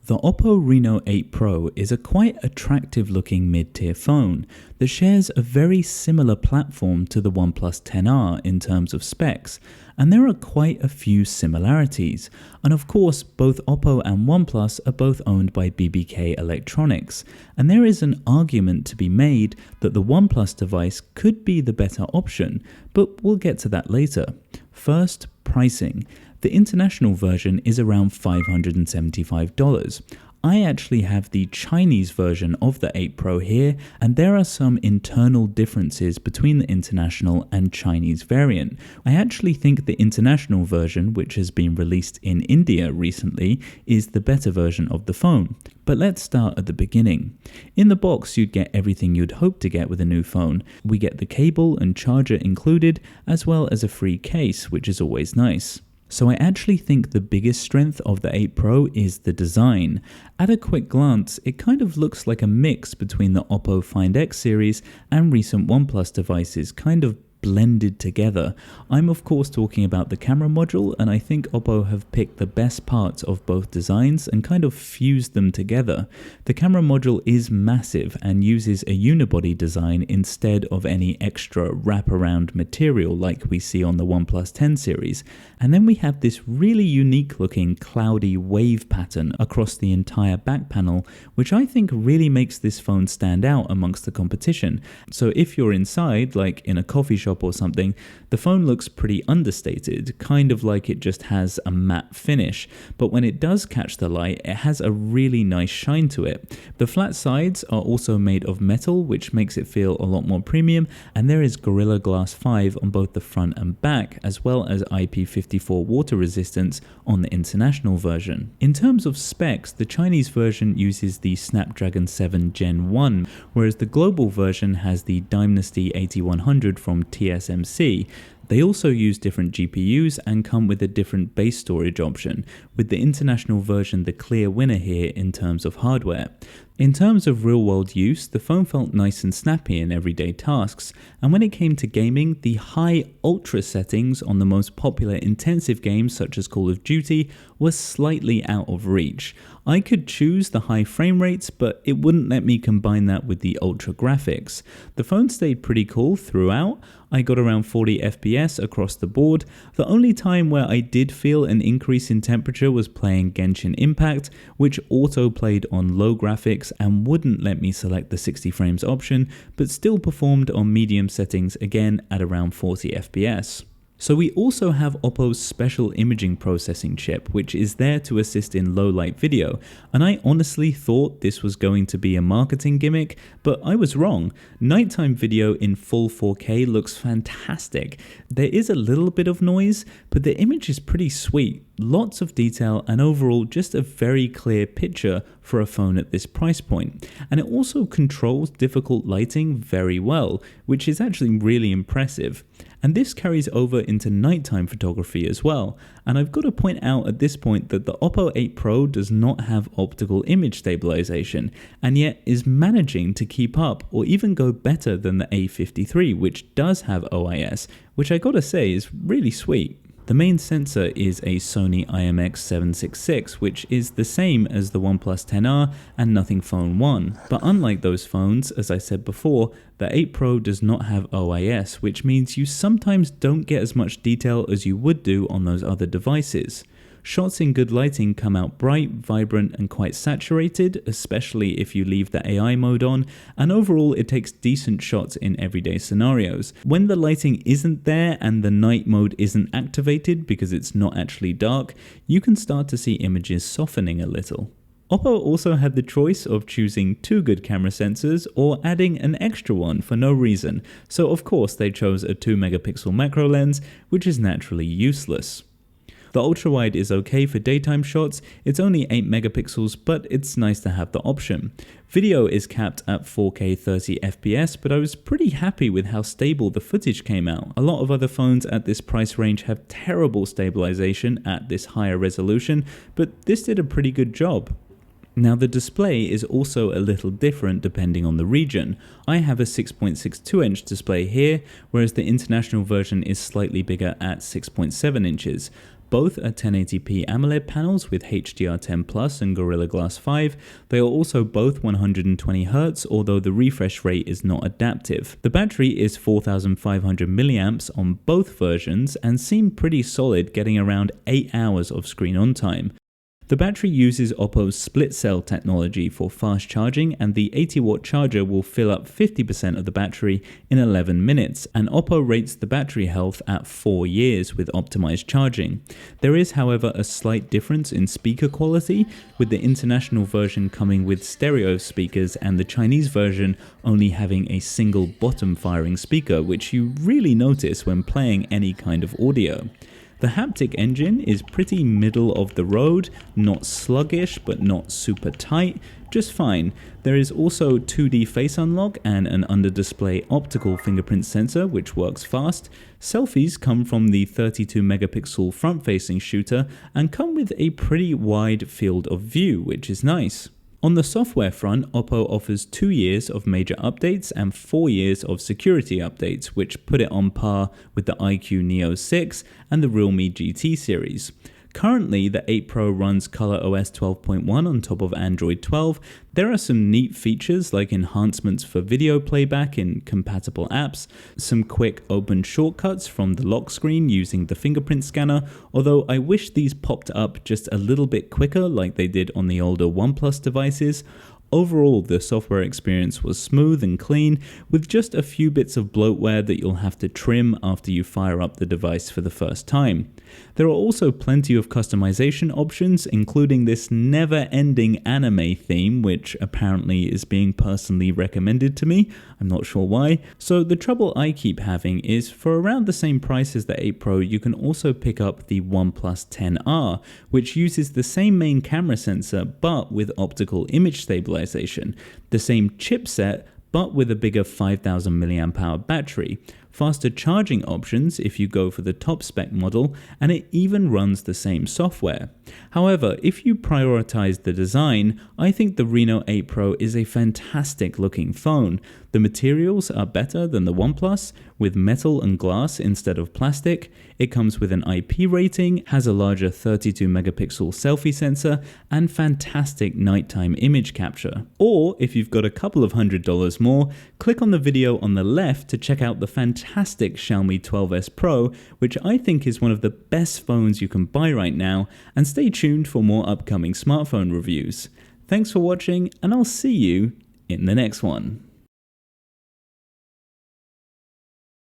The Oppo Reno 8 Pro is a quite attractive looking mid-tier phone that shares a very similar platform to the OnePlus 10R in terms of specs, and there are quite a few similarities. And of course, both Oppo and OnePlus are both owned by BBK Electronics, and there is an argument to be made that the OnePlus device could be the better option, but we'll get to that later. First, pricing. The international version is around $575. I actually have the Chinese version of the 8 Pro here, and there are some internal differences between the international and Chinese variant. I actually think the international version, which has been released in India recently, is the better version of the phone. But let's start at the beginning. In the box, you'd get everything you'd hope to get with a new phone. We get the cable and charger included, as well as a free case, which is always nice. So I actually think the biggest strength of the 8 Pro is the design. At a quick glance, it kind of looks like a mix between the Oppo Find X series and recent OnePlus devices, kind of blended together. I'm of course talking about the camera module, and I think Oppo have picked the best parts of both designs and kind of fused them together. The camera module is massive and uses a unibody design instead of any extra wraparound material like we see on the OnePlus 10 series. And then we have this really unique looking cloudy wave pattern across the entire back panel, which I think really makes this phone stand out amongst the competition. So if you're inside, like in a coffee shop or something, the phone looks pretty understated, kind of like it just has a matte finish, but when it does catch the light, it has a really nice shine to it. The flat sides are also made of metal, which makes it feel a lot more premium, and there is Gorilla Glass 5 on both the front and back, as well as IP54 water resistance on the international version. In terms of specs, the Chinese version uses the Snapdragon 7 Gen 1, whereas the global version has the Dynasty 8100 from TSMC. They also use different GPUs and come with a different base storage option, with the international version the clear winner here in terms of hardware. In terms of real-world use, the phone felt nice and snappy in everyday tasks, and when it came to gaming, the high ultra settings on the most popular intensive games such as Call of Duty were slightly out of reach. I could choose the high frame rates, but it wouldn't let me combine that with the ultra graphics. The phone stayed pretty cool throughout. I got around 40 FPS across the board. The only time where I did feel an increase in temperature was playing Genshin Impact, which auto played on low graphics and wouldn't let me select the 60 frames option, but still performed on medium settings again at around 40 FPS. So we also have Oppo's special imaging processing chip, which is there to assist in low light video, and I honestly thought this was going to be a marketing gimmick, but I was wrong. Nighttime video in full 4K looks fantastic. There is a little bit of noise, but the image is pretty sweet, lots of detail, and overall just a very clear picture for a phone at this price point. And it also controls difficult lighting very well, which is actually really impressive. And this carries over into nighttime photography as well. And I've got to point out at this point that the Oppo 8 Pro does not have optical image stabilization, and yet is managing to keep up or even go better than the A53, which does have OIS, which I gotta say is really sweet. The main sensor is a Sony IMX766, which is the same as the OnePlus 10R and Nothing Phone 1. But unlike those phones, as I said before, the 8 Pro does not have OIS, which means you sometimes don't get as much detail as you would do on those other devices. Shots in good lighting come out bright, vibrant, and quite saturated, especially if you leave the AI mode on, and overall it takes decent shots in everyday scenarios. When the lighting isn't there and the night mode isn't activated because it's not actually dark, you can start to see images softening a little. Oppo also had the choice of choosing 2 good camera sensors or adding an extra one for no reason, so of course they chose a 2 megapixel macro lens, which is naturally useless. The ultra-wide is okay for daytime shots, it's only 8 megapixels, but it's nice to have the option. Video is capped at 4K 30 FPS, but I was pretty happy with how stable the footage came out. A lot of other phones at this price range have terrible stabilization at this higher resolution, but this did a pretty good job. Now the display is also a little different depending on the region. I have a 6.62 inch display here, whereas the international version is slightly bigger at 6.7 inches. both are 1080p AMOLED panels with HDR10 Plus and Gorilla Glass 5. They are also both 120Hz, although the refresh rate is not adaptive. The battery is 4500 mAh on both versions and seem pretty solid, getting around 8 hours of screen on time. The battery uses Oppo's split cell technology for fast charging, and the 80-watt charger will fill up 50% of the battery in 11 minutes, and Oppo rates the battery health at 4 years with optimized charging. There is, however, a slight difference in speaker quality, with the international version coming with stereo speakers and the Chinese version only having a single bottom-firing speaker, which you really notice when playing any kind of audio. The haptic engine is pretty middle of the road, not sluggish but not super tight, just fine. There is also 2D face unlock and an under-display optical fingerprint sensor which works fast. Selfies come from the 32 megapixel front-facing shooter and come with a pretty wide field of view, which is nice. On the software front, Oppo offers 2 years of major updates and 4 years of security updates, which put it on par with the iQOO Neo 6 and the Realme GT series. Currently, the 8 Pro runs ColorOS 12.1 on top of Android 12. There are some neat features like enhancements for video playback in compatible apps, some quick open shortcuts from the lock screen using the fingerprint scanner, although I wish these popped up just a little bit quicker like they did on the older OnePlus devices. Overall, the software experience was smooth and clean, with just a few bits of bloatware that you'll have to trim after you fire up the device for the first time. There are also plenty of customization options, including this never-ending anime theme, which apparently is being personally recommended to me. I'm not sure why. So the trouble I keep having is, for around the same price as the 8 Pro, you can also pick up the OnePlus 10R, which uses the same main camera sensor but with optical image stabilization, the same chipset but with a bigger 5000 mAh battery, faster charging options if you go for the top spec model, and it even runs the same software. However, if you prioritize the design, I think the Reno 8 Pro is a fantastic looking phone. The materials are better than the OnePlus, with metal and glass instead of plastic. It comes with an IP rating, has a larger 32 megapixel selfie sensor, and fantastic nighttime image capture. Or, if you've got a couple of $100 more, click on the video on the left to check out the fantastic Xiaomi 12S Pro, which I think is one of the best phones you can buy right now, and stay tuned for more upcoming smartphone reviews. Thanks for watching, and I'll see you in the next one.